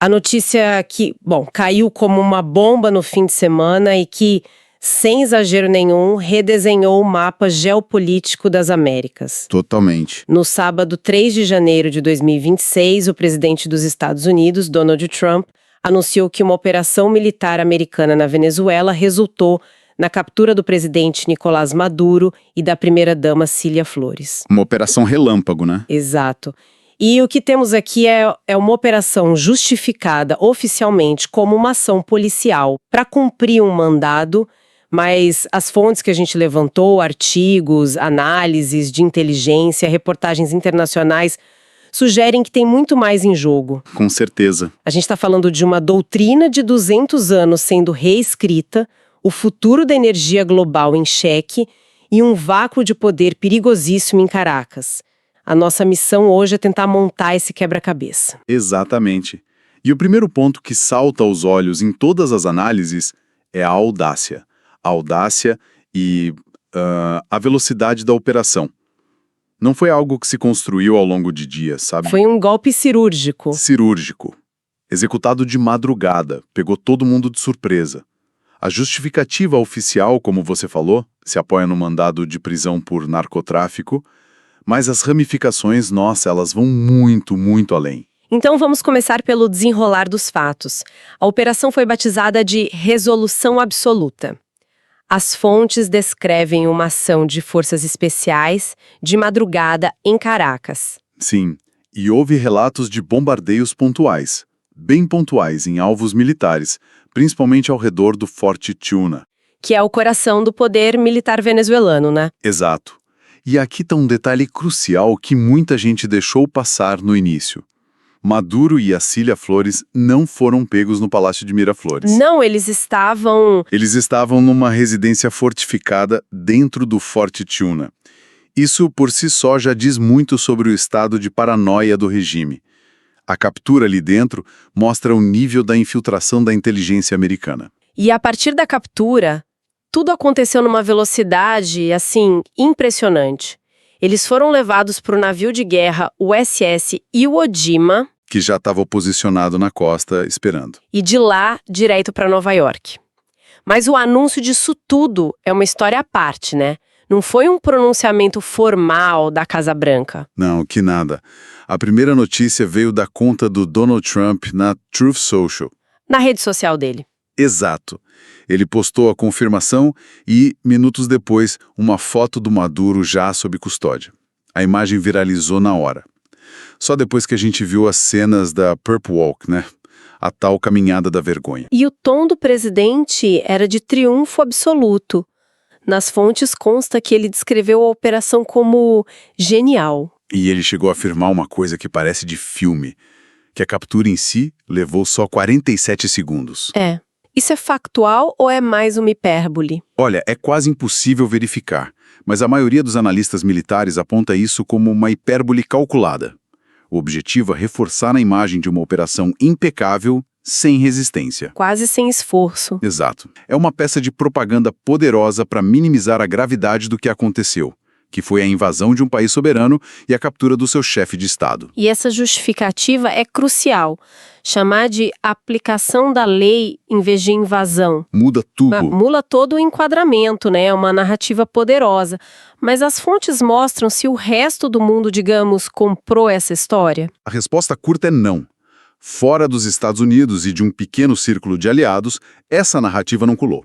A notícia que, caiu como uma bomba no fim de semana e que, sem exagero nenhum, redesenhou o mapa geopolítico das Américas. Totalmente. No sábado 3 de janeiro de 2026, o presidente dos Estados Unidos, Donald Trump, anunciou que uma operação militar americana na Venezuela resultou na captura do presidente Nicolás Maduro e da primeira-dama Cília Flores. Uma operação relâmpago, né? Exato. E o que temos aqui é uma operação justificada oficialmente como uma ação policial para cumprir um mandado, mas as fontes que a gente levantou, artigos, análises de inteligência, reportagens internacionais, sugerem que tem muito mais em jogo. Com certeza. A gente está falando de uma doutrina de 200 anos sendo reescrita, o futuro da energia global em xeque e um vácuo de poder perigosíssimo em Caracas. A nossa missão hoje é tentar montar esse quebra-cabeça. Exatamente. E o primeiro ponto que salta aos olhos em todas as análises é a audácia. A audácia e a velocidade da operação. Não foi algo que se construiu ao longo de dias, sabe? Foi um golpe cirúrgico. Cirúrgico. Executado de madrugada, pegou todo mundo de surpresa. A justificativa oficial, como você falou, se apoia no mandado de prisão por narcotráfico, mas as ramificações, nossa, elas vão muito, muito além. Então vamos começar pelo desenrolar dos fatos. A operação foi batizada de Resolução Absoluta. As fontes descrevem uma ação de forças especiais de madrugada em Caracas. Sim, e houve relatos de bombardeios pontuais, bem pontuais em alvos militares, principalmente ao redor do Forte Tuna. Que é o coração do poder militar venezuelano, né? Exato. E aqui está um detalhe crucial que muita gente deixou passar no início. Maduro e a Cília Flores não foram pegos no Palácio de Miraflores. Não, eles estavam... Eles estavam numa residência fortificada dentro do Forte Tuna. Isso por si só já diz muito sobre o estado de paranoia do regime. A captura ali dentro mostra o nível da infiltração da inteligência americana. E a partir da captura, tudo aconteceu numa velocidade, assim, impressionante. Eles foram levados para o navio de guerra USS Iwo Jima, que já estava posicionado na costa esperando. E de lá, direto para Nova York. Mas o anúncio disso tudo é uma história à parte, né? Não foi um pronunciamento formal da Casa Branca. Não, que nada. A primeira notícia veio da conta do Donald Trump na Truth Social. Na rede social dele. Exato. Ele postou a confirmação e, minutos depois, uma foto do Maduro já sob custódia. A imagem viralizou na hora. Só depois que a gente viu as cenas da Perp Walk, né? A tal caminhada da vergonha. E o tom do presidente era de triunfo absoluto. Nas fontes consta que ele descreveu a operação como genial. E ele chegou a afirmar uma coisa que parece de filme, que a captura em si levou só 47 segundos. É. Isso é factual ou é mais uma hipérbole? Olha, é quase impossível verificar, mas a maioria dos analistas militares aponta isso como uma hipérbole calculada. O objetivo é reforçar a imagem de uma operação impecável, sem resistência. Quase sem esforço. Exato. É uma peça de propaganda poderosa para minimizar a gravidade do que aconteceu, que foi a invasão de um país soberano e a captura do seu chefe de Estado. E essa justificativa é crucial. Chamar de aplicação da lei em vez de invasão. Muda tudo. Muda todo o enquadramento, né? É uma narrativa poderosa. Mas as fontes mostram se o resto do mundo, digamos, comprou essa história? A resposta curta é não. Fora dos Estados Unidos e de um pequeno círculo de aliados, essa narrativa não colou.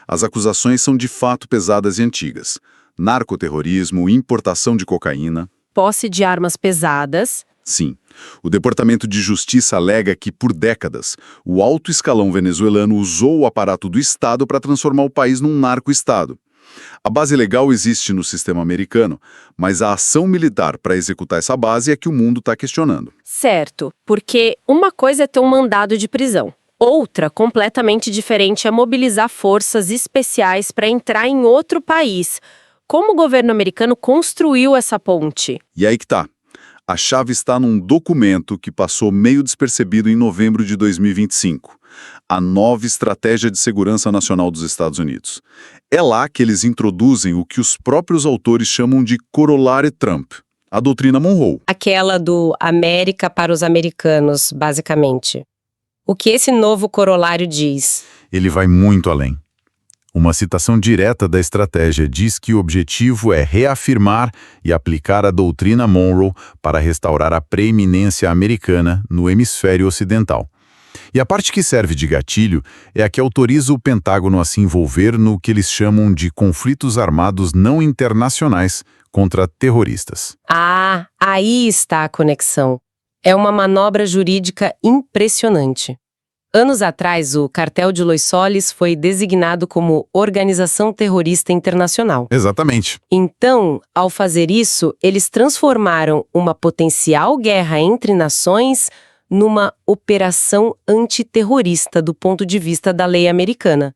As acusações são de fato pesadas e antigas. Narcoterrorismo, importação de cocaína. Posse de armas pesadas. Sim. O Departamento de Justiça alega que, por décadas, o alto escalão venezuelano usou o aparato do Estado para transformar o país num narco-estado. A base legal existe no sistema americano, mas a ação militar para executar essa base é que o mundo está questionando. Certo, porque uma coisa é ter um mandado de prisão. Outra, completamente diferente, é mobilizar forças especiais para entrar em outro país. Como o governo americano construiu essa ponte? E aí que tá. A chave está num documento que passou meio despercebido em novembro de 2025. A nova Estratégia de Segurança Nacional dos Estados Unidos. É lá que eles introduzem o que os próprios autores chamam de Corolário Trump, a doutrina Monroe. Aquela do América para os americanos, basicamente. O que esse novo corolário diz? Ele vai muito além. Uma citação direta da estratégia diz que o objetivo é reafirmar e aplicar a doutrina Monroe para restaurar a preeminência americana no hemisfério ocidental. E a parte que serve de gatilho é a que autoriza o Pentágono a se envolver no que eles chamam de conflitos armados não internacionais contra terroristas. Ah, aí está a conexão. É uma manobra jurídica impressionante. Anos atrás, o Cartel de Los Soles foi designado como Organização Terrorista Internacional. Exatamente. Então, ao fazer isso, eles transformaram uma potencial guerra entre nações numa operação antiterrorista do ponto de vista da lei americana.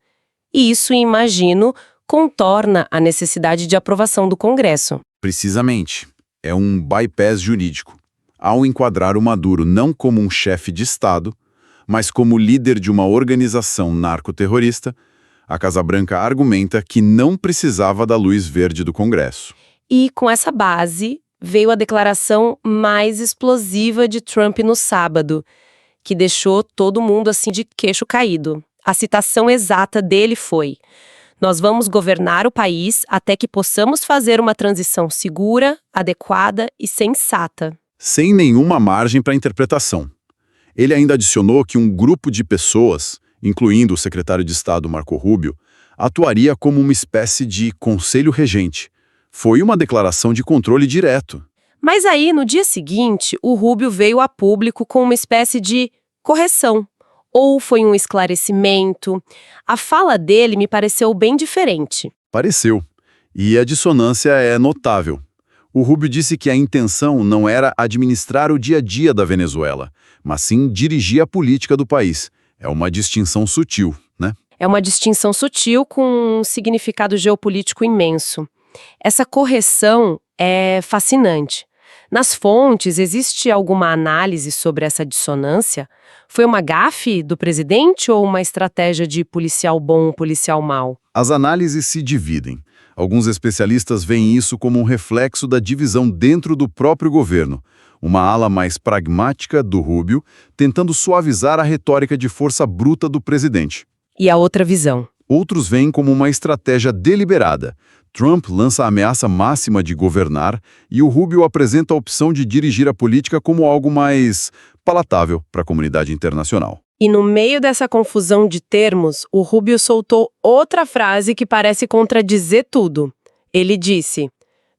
E isso, imagino, contorna a necessidade de aprovação do Congresso. Precisamente. É um bypass jurídico. Ao enquadrar o Maduro não como um chefe de Estado, mas como líder de uma organização narcoterrorista, a Casa Branca argumenta que não precisava da luz verde do Congresso. E, com essa base, veio a declaração mais explosiva de Trump no sábado, que deixou todo mundo assim de queixo caído. A citação exata dele foi: "Nós vamos governar o país até que possamos fazer uma transição segura, adequada e sensata." Sem nenhuma margem para interpretação. Ele ainda adicionou que um grupo de pessoas, incluindo o secretário de Estado Marco Rubio, atuaria como uma espécie de conselho regente. Foi uma declaração de controle direto. Mas aí, no dia seguinte, o Rubio veio a público com uma espécie de correção. Ou foi um esclarecimento. A fala dele me pareceu bem diferente. Pareceu. E a dissonância é notável. O Rubio disse que a intenção não era administrar o dia a dia da Venezuela, mas sim dirigir a política do país. É uma distinção sutil, né? É uma distinção sutil com um significado geopolítico imenso. Essa correção é fascinante. Nas fontes, existe alguma análise sobre essa dissonância? Foi uma gafe do presidente ou uma estratégia de policial bom, policial mau? As análises se dividem. Alguns especialistas veem isso como um reflexo da divisão dentro do próprio governo. Uma ala mais pragmática do Rubio, tentando suavizar a retórica de força bruta do presidente. E a outra visão? Outros veem como uma estratégia deliberada. Trump lança a ameaça máxima de governar e o Rubio apresenta a opção de dirigir a política como algo mais palatável para a comunidade internacional. E no meio dessa confusão de termos, o Rubio soltou outra frase que parece contradizer tudo. Ele disse: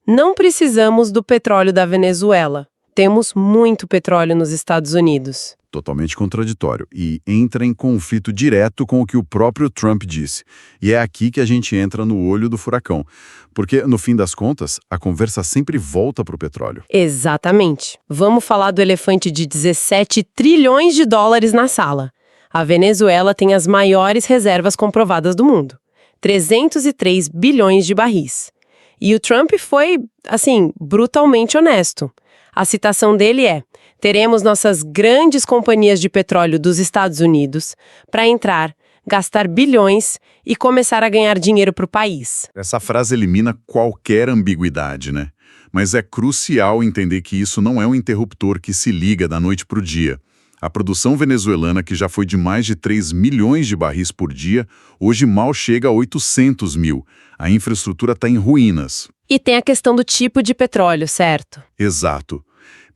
"Não precisamos do petróleo da Venezuela. Temos muito petróleo nos Estados Unidos." Totalmente contraditório e entra em conflito direto com o que o próprio Trump disse. E é aqui que a gente entra no olho do furacão, porque, no fim das contas, a conversa sempre volta para o petróleo. Exatamente. Vamos falar do elefante de 17 trilhões de dólares na sala. A Venezuela tem as maiores reservas comprovadas do mundo. 303 bilhões de barris. E o Trump foi, assim, brutalmente honesto. A citação dele é: "Teremos nossas grandes companhias de petróleo dos Estados Unidos para entrar, gastar bilhões e começar a ganhar dinheiro para o país." Essa frase elimina qualquer ambiguidade, né? Mas é crucial entender que isso não é um interruptor que se liga da noite para o dia. A produção venezuelana, que já foi de mais de 3 milhões de barris por dia, hoje mal chega a 800 mil. A infraestrutura está em ruínas. E tem a questão do tipo de petróleo, certo? Exato.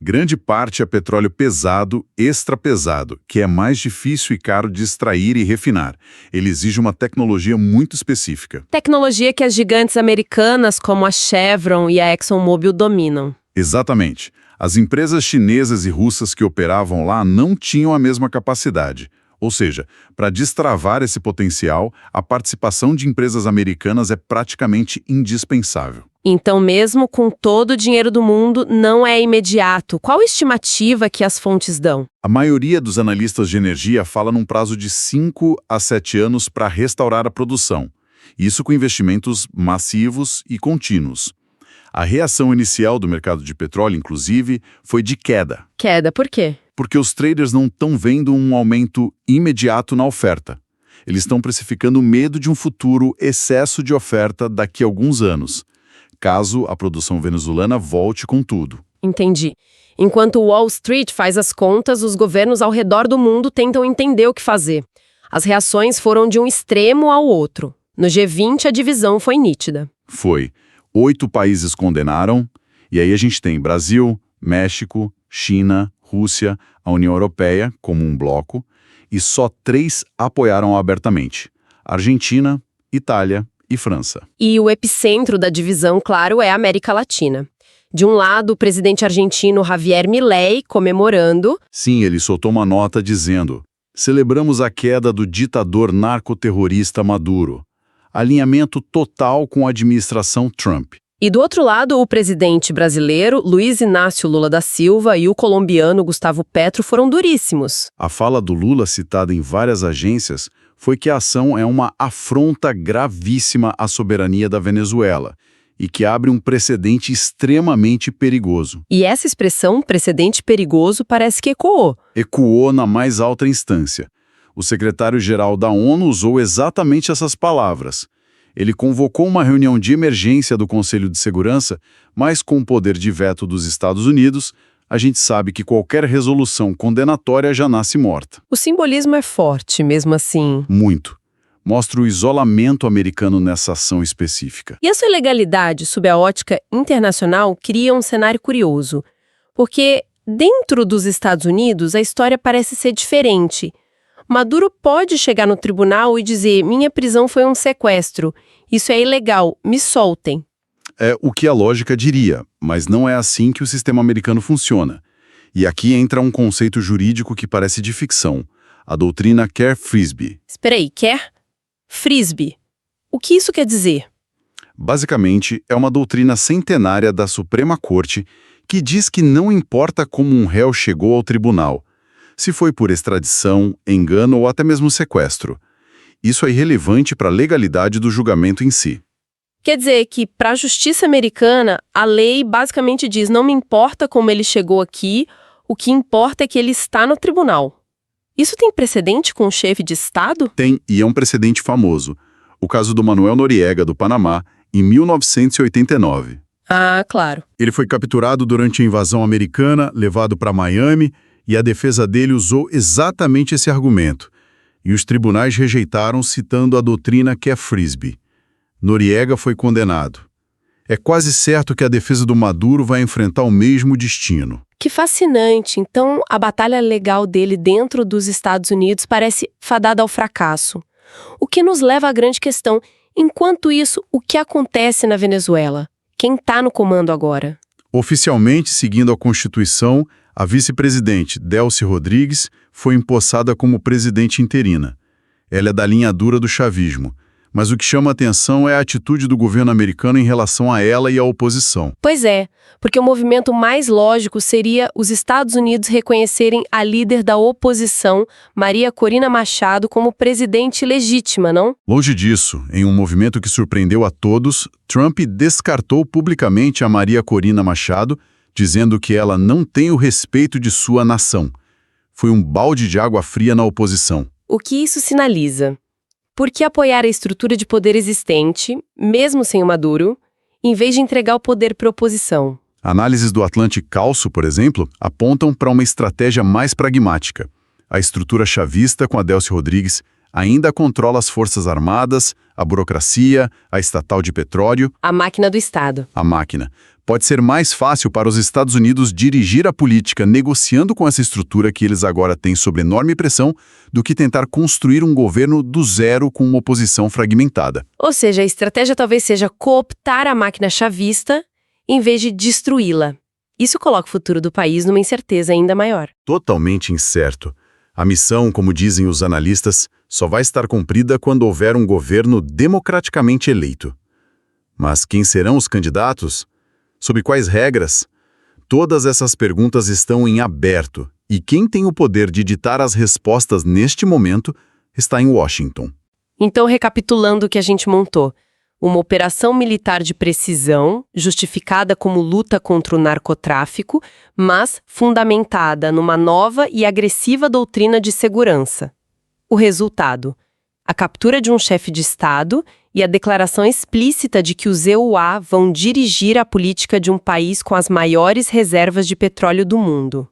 Grande parte é petróleo pesado, extra pesado, que é mais difícil e caro de extrair e refinar. Ele exige uma tecnologia muito específica. Tecnologia que as gigantes americanas como a Chevron e a ExxonMobil dominam. Exatamente. As empresas chinesas e russas que operavam lá não tinham a mesma capacidade. Ou seja, para destravar esse potencial, a participação de empresas americanas é praticamente indispensável. Então, mesmo com todo o dinheiro do mundo, não é imediato. Qual a estimativa que as fontes dão? A maioria dos analistas de energia fala num prazo de 5 a 7 anos para restaurar a produção. Isso com investimentos massivos e contínuos. A reação inicial do mercado de petróleo, inclusive, foi de queda. Queda, por quê? Porque os traders não estão vendo um aumento imediato na oferta. Eles estão precificando o medo de um futuro excesso de oferta daqui a alguns anos, caso a produção venezuelana volte com tudo. Entendi. Enquanto Wall Street faz as contas, os governos ao redor do mundo tentam entender o que fazer. As reações foram de um extremo ao outro. No G20, a divisão foi nítida. Foi. 8 países condenaram, e aí a gente tem Brasil, México, China, Rússia, a União Europeia, como um bloco, e só 3 apoiaram abertamente: Argentina, Itália e França. E o epicentro da divisão, claro, é a América Latina. De um lado, o presidente argentino Javier Milei comemorando. Sim, ele soltou uma nota dizendo: celebramos a queda do ditador narcoterrorista Maduro. Alinhamento total com a administração Trump. E do outro lado, o presidente brasileiro Luiz Inácio Lula da Silva e o colombiano Gustavo Petro foram duríssimos. A fala do Lula, citada em várias agências, foi que a ação é uma afronta gravíssima à soberania da Venezuela e que abre um precedente extremamente perigoso. E essa expressão, precedente perigoso, parece que ecoou. Ecoou na mais alta instância. O secretário-geral da ONU usou exatamente essas palavras. Ele convocou uma reunião de emergência do Conselho de Segurança, mas com o poder de veto dos Estados Unidos, a gente sabe que qualquer resolução condenatória já nasce morta. O simbolismo é forte, mesmo assim. Muito. Mostra o isolamento americano nessa ação específica. E a sua ilegalidade, sob a ótica internacional, cria um cenário curioso. Porque, dentro dos Estados Unidos, a história parece ser diferente. Maduro pode chegar no tribunal e dizer: minha prisão foi um sequestro, isso é ilegal, me soltem. É o que a lógica diria, mas não é assim que o sistema americano funciona. E aqui entra um conceito jurídico que parece de ficção, a doutrina Kerr-Frisbee. Espera aí, Kerr? Frisbee. O que isso quer dizer? Basicamente, é uma doutrina centenária da Suprema Corte que diz que não importa como um réu chegou ao tribunal, se foi por extradição, engano ou até mesmo sequestro. Isso é irrelevante para a legalidade do julgamento em si. Quer dizer que, para a justiça americana, a lei basicamente diz: não me importa como ele chegou aqui, o que importa é que ele está no tribunal. Isso tem precedente com o chefe de Estado? Tem, e é um precedente famoso. O caso do Manuel Noriega, do Panamá, em 1989. Ah, claro. Ele foi capturado durante a invasão americana, levado para Miami, e a defesa dele usou exatamente esse argumento. E os tribunais rejeitaram, citando a doutrina Kerr-Frisbee. Noriega foi condenado. É quase certo que a defesa do Maduro vai enfrentar o mesmo destino. Que fascinante. Então, a batalha legal dele dentro dos Estados Unidos parece fadada ao fracasso. O que nos leva à grande questão: enquanto isso, o que acontece na Venezuela? Quem está no comando agora? Oficialmente, seguindo a Constituição, a vice-presidente Delcy Rodrigues foi empossada como presidente interina. Ela é da linha dura do chavismo, mas o que chama a atenção é a atitude do governo americano em relação a ela e à oposição. Pois é, porque o movimento mais lógico seria os Estados Unidos reconhecerem a líder da oposição, Maria Corina Machado, como presidente legítima, não? Longe disso, em um movimento que surpreendeu a todos, Trump descartou publicamente a Maria Corina Machado, dizendo que ela não tem o respeito de sua nação. Foi um balde de água fria na oposição. O que isso sinaliza? Por que apoiar a estrutura de poder existente, mesmo sem o Maduro, em vez de entregar o poder para a oposição? Análises do Atlantic Council, por exemplo, apontam para uma estratégia mais pragmática. A estrutura chavista, com a Delcy Rodrigues, ainda controla as forças armadas, a burocracia, a estatal de petróleo. A máquina do Estado. A máquina. Pode ser mais fácil para os Estados Unidos dirigir a política negociando com essa estrutura que eles agora têm sob enorme pressão do que tentar construir um governo do zero com uma oposição fragmentada. Ou seja, a estratégia talvez seja cooptar a máquina chavista em vez de destruí-la. Isso coloca o futuro do país numa incerteza ainda maior. Totalmente incerto. A missão, como dizem os analistas, só vai estar cumprida quando houver um governo democraticamente eleito. Mas quem serão os candidatos? Sob quais regras? Todas essas perguntas estão em aberto, e quem tem o poder de ditar as respostas neste momento está em Washington. Então, recapitulando o que a gente montou: uma operação militar de precisão, justificada como luta contra o narcotráfico, mas fundamentada numa nova e agressiva doutrina de segurança. O resultado: a captura de um chefe de Estado e a declaração explícita de que os EUA vão dirigir a política de um país com as maiores reservas de petróleo do mundo.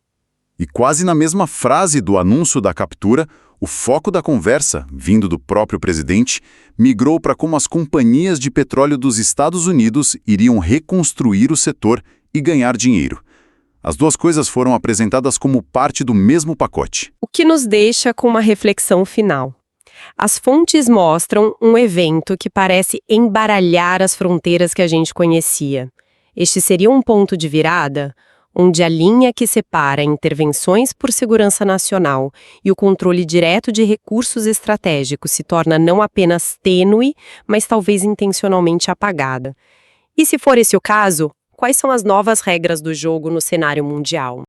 E quase na mesma frase do anúncio da captura, o foco da conversa, vindo do próprio presidente, migrou para como as companhias de petróleo dos Estados Unidos iriam reconstruir o setor e ganhar dinheiro. As duas coisas foram apresentadas como parte do mesmo pacote. O que nos deixa com uma reflexão final. As fontes mostram um evento que parece embaralhar as fronteiras que a gente conhecia. Este seria um ponto de virada, onde a linha que separa intervenções por segurança nacional e o controle direto de recursos estratégicos se torna não apenas tênue, mas talvez intencionalmente apagada. E se for esse o caso, quais são as novas regras do jogo no cenário mundial?